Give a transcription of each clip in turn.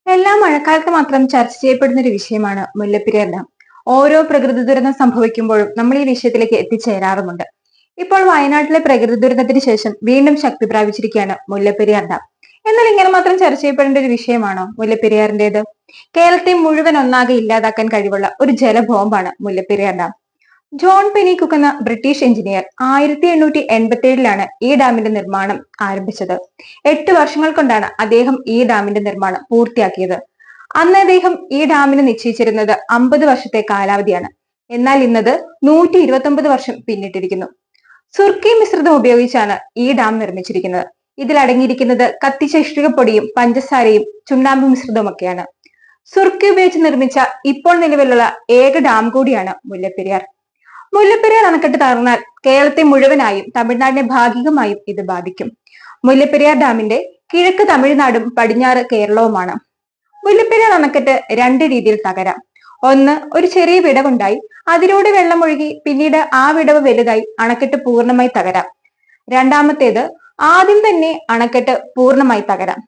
എല്ലാ മഴക്കാലത്ത് മാത്രം ചർച്ച ചെയ്യപ്പെടുന്ന ഒരു വിഷയമാണ് മുല്ലപ്പെരിയാർ ഡാം. ഓരോ പ്രകൃതി ദുരന്തം സംഭവിക്കുമ്പോഴും നമ്മൾ ഈ വിഷയത്തിലേക്ക് എത്തിച്ചേരാറുമുണ്ട്. ഇപ്പോൾ വയനാട്ടിലെ പ്രകൃതി ദുരന്തത്തിന് ശേഷം വീണ്ടും ശക്തി പ്രാപിച്ചിരിക്കുകയാണ് മുല്ലപ്പെരിയാർ ഡാം. എന്നാൽ ഇങ്ങനെ മാത്രം ചർച്ച ചെയ്യപ്പെടേണ്ട ഒരു വിഷയമാണോ മുല്ലപ്പെരിയാറിന്റേത്? കേരളത്തെ മുഴുവൻ ഒന്നാകെ ഇല്ലാതാക്കാൻ കഴിവുള്ള ഒരു ജലബോംബാണ് മുല്ലപ്പെരിയാർ ഡാം. ജോൺ പെനികുക്ക് എന്ന ബ്രിട്ടീഷ് എഞ്ചിനീയർ 1887 ഈ ഡാമിന്റെ നിർമ്മാണം ആരംഭിച്ചത്. 8 വർഷങ്ങൾ കൊണ്ടാണ് അദ്ദേഹം ഈ ഡാമിന്റെ നിർമ്മാണം പൂർത്തിയാക്കിയത്. അന്ന് അദ്ദേഹം ഈ ഡാമിന് നിശ്ചയിച്ചിരുന്നത് 50 വർഷത്തെ കാലാവധിയാണ്. എന്നാൽ ഇന്നത് 129 വർഷം പിന്നിട്ടിരിക്കുന്നു. സുർക്കി മിശ്രിതം ഉപയോഗിച്ചാണ് ഈ ഡാം നിർമ്മിച്ചിരിക്കുന്നത്. ഇതിൽ അടങ്ങിയിരിക്കുന്നത് കത്തിച്ച ഇഷ്ടികപ്പൊടിയും പഞ്ചസാരയും ചുണ്ണാമ്പ് മിശ്രിതവുമൊക്കെയാണ്. സുർക്കി ഉപയോഗിച്ച് നിർമ്മിച്ച ഇപ്പോൾ നിലവിലുള്ള ഏക ഡാം കൂടിയാണ് മുല്ലപ്പെരിയാർ. മുല്ലപ്പെരിയാർ അണക്കെട്ട് തകർന്നാൽ കേരളത്തെ മുഴുവനായും തമിഴ്നാടിനെ ഭാഗികമായും ഇത് ബാധിക്കും. മുല്ലപ്പെരിയാർ ഡാമിന്റെ കിഴക്ക് തമിഴ്നാടും പടിഞ്ഞാറ് കേരളവുമാണ്. മുല്ലപ്പെരിയാർ അണക്കെട്ട് രണ്ട് രീതിയിൽ തകരാം. ഒന്ന്, ഒരു ചെറിയ വിടവുണ്ടായി അതിലൂടെ വെള്ളമൊഴുകി പിന്നീട് ആ വിടവ് വലുതായി അണക്കെട്ട് പൂർണ്ണമായി തകരാം. രണ്ടാമത്തേത്, ആദ്യം തന്നെ അണക്കെട്ട് പൂർണ്ണമായി തകരാം.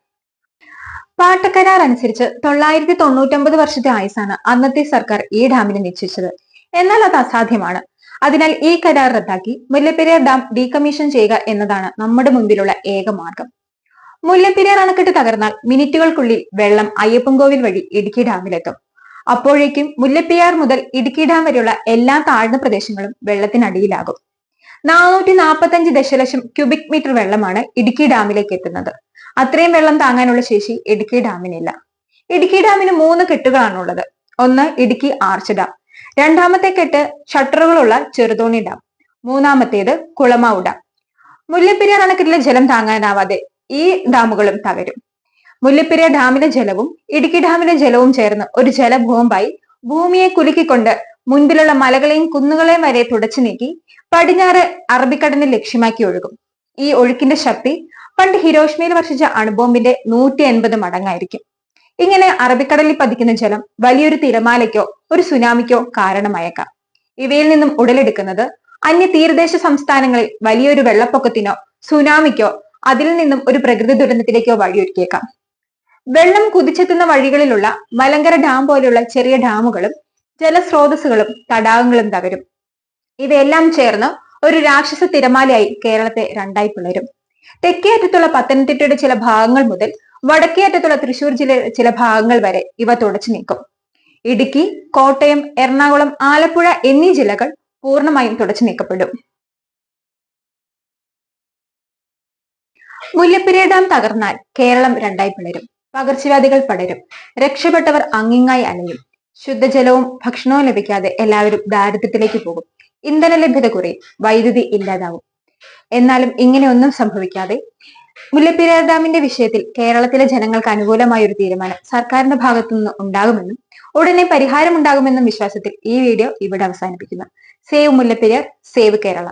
പാട്ടക്കരാർ അനുസരിച്ച് 999 വർഷത്തെ ആയുസാണ് അന്നത്തെ സർക്കാർ ഈ ഡാമിന് നിശ്ചയിച്ചത്. എന്നാൽ അത് അസാധ്യമാണ്. അതിനാൽ ഈ കരാർ റദ്ദാക്കി മുല്ലപ്പെരിയാർ ഡാം ഡീകമ്മീഷൻ ചെയ്യുക എന്നതാണ് നമ്മുടെ മുൻപിലുള്ള ഏക മാർഗം. മുല്ലപ്പെരിയാർ അണക്കെട്ട് തകർന്നാൽ മിനിറ്റുകൾക്കുള്ളിൽ വെള്ളം അയ്യപ്പൻകോവിൽ വഴി ഇടുക്കി ഡാമിലെത്തും. അപ്പോഴേക്കും മുല്ലപ്പെരിയാർ മുതൽ ഇടുക്കി ഡാം വരെയുള്ള എല്ലാ താഴ്ന്ന പ്രദേശങ്ങളും വെള്ളത്തിനടിയിലാകും. 445 ദശലക്ഷം ക്യൂബിക് മീറ്റർ വെള്ളമാണ് ഇടുക്കി ഡാമിലേക്ക് എത്തുന്നത്. അത്രയും വെള്ളം താങ്ങാനുള്ള ശേഷി ഇടുക്കി ഡാമിനില്ല. ഇടുക്കി ഡാമിന് 3 കെട്ടുകളാണുള്ളത്. ഒന്ന്, ഇടുക്കി ആർച്ച് ഡാം. രണ്ടാമത്തെ കെട്ട് ഷട്ടറുകളുള്ള ചെറുതോണി ഡാം. മൂന്നാമത്തേത് കുളമാവ് ഡാം. മുല്ലപ്പെരിയാർ അണക്കെട്ടിലെ ജലം താങ്ങാനാവാതെ ഈ ഡാമുകളും തകരും. മുല്ലപ്പെരിയാർ ഡാമിലെ ജലവും ഇടുക്കി ഡാമിലെ ജലവും ചേർന്ന് ഒരു ജലബോംബായി ഭൂമിയെ കുലുക്കിക്കൊണ്ട് മുൻപിലുള്ള മലകളെയും കുന്നുകളെയും വരെ തുടച്ചു നീക്കി പടിഞ്ഞാറ് അറബിക്കടലിനെ ലക്ഷ്യമാക്കി ഒഴുകും. ഈ ഒഴുക്കിന്റെ ശക്തി പണ്ട് ഹിരോഷിമയിൽ വർഷിച്ച അണുബോംബിന്റെ 180 മടങ്ങായിരിക്കും. ഇങ്ങനെ അറബിക്കടലിൽ പതിക്കുന്ന ജലം വലിയൊരു തിരമാലയ്ക്കോ ഒരു സുനാമിക്കോ കാരണമായേക്കാം. ഇവയിൽ നിന്നും ഉടലെടുക്കുന്നത് അന്യ തീരദേശ സംസ്ഥാനങ്ങളിൽ വലിയൊരു വെള്ളപ്പൊക്കത്തിനോ സുനാമിക്കോ അതിൽ നിന്നും ഒരു പ്രകൃതി ദുരന്തത്തിലേക്കോ വഴിയൊരുക്കിയേക്കാം. വെള്ളം കുതിച്ചെത്തുന്ന വഴികളിലുള്ള മലങ്കര ഡാം പോലെയുള്ള ചെറിയ ഡാമുകളും ജലസ്രോതസ്സുകളും തടാകങ്ങളും തകരും. ഇവയെല്ലാം ചേർന്ന് ഒരു രാക്ഷസ തിരമാലയായി കേരളത്തെ രണ്ടായി പിളരും. തെക്കേ അറ്റത്തുള്ള പത്തനംതിട്ടയുടെ ചില ഭാഗങ്ങൾ മുതൽ വടക്കേ അറ്റത്തുള്ള തൃശൂർ ജില്ലയുടെ ചില ഭാഗങ്ങൾ വരെ ഇവ തുടച്ചു നീക്കും. ഇടുക്കി, കോട്ടയം, എറണാകുളം, ആലപ്പുഴ എന്നീ ജില്ലകൾ പൂർണ്ണമായും തുടച്ചു നീക്കപ്പെടും. മുല്ലപ്പെരിയാർ ഡാം തകർന്നാൽ കേരളം രണ്ടായി പിളരും. പകർച്ചവ്യാധികൾ പടരും. രക്ഷപ്പെട്ടവർ അങ്ങിങ്ങായി അലയും. ശുദ്ധജലവും ഭക്ഷണവും ലഭിക്കാതെ എല്ലാവരും ദാരിദ്ര്യത്തിലേക്ക് പോകും. ഇന്ധന ലഭ്യത കുറയും. വൈദ്യുതി ഇല്ലാതാവും. എന്നാലും ഇങ്ങനെയൊന്നും സംഭവിക്കാതെ മുല്ലപ്പെരിയാർ ഡാമിന്റെ വിഷയത്തിൽ കേരളത്തിലെ ജനങ്ങൾക്ക് അനുകൂലമായ ഒരു തീരുമാനം സർക്കാരിന്റെ ഭാഗത്തുനിന്ന് ഉണ്ടാകുമെന്നും ഉടനെ പരിഹാരം ഉണ്ടാകുമെന്നും വിശ്വാസത്തിൽ ഈ വീഡിയോ ഇവിടെ അവസാനിപ്പിക്കുന്നു. Save Mullaperiyar, save Kerala.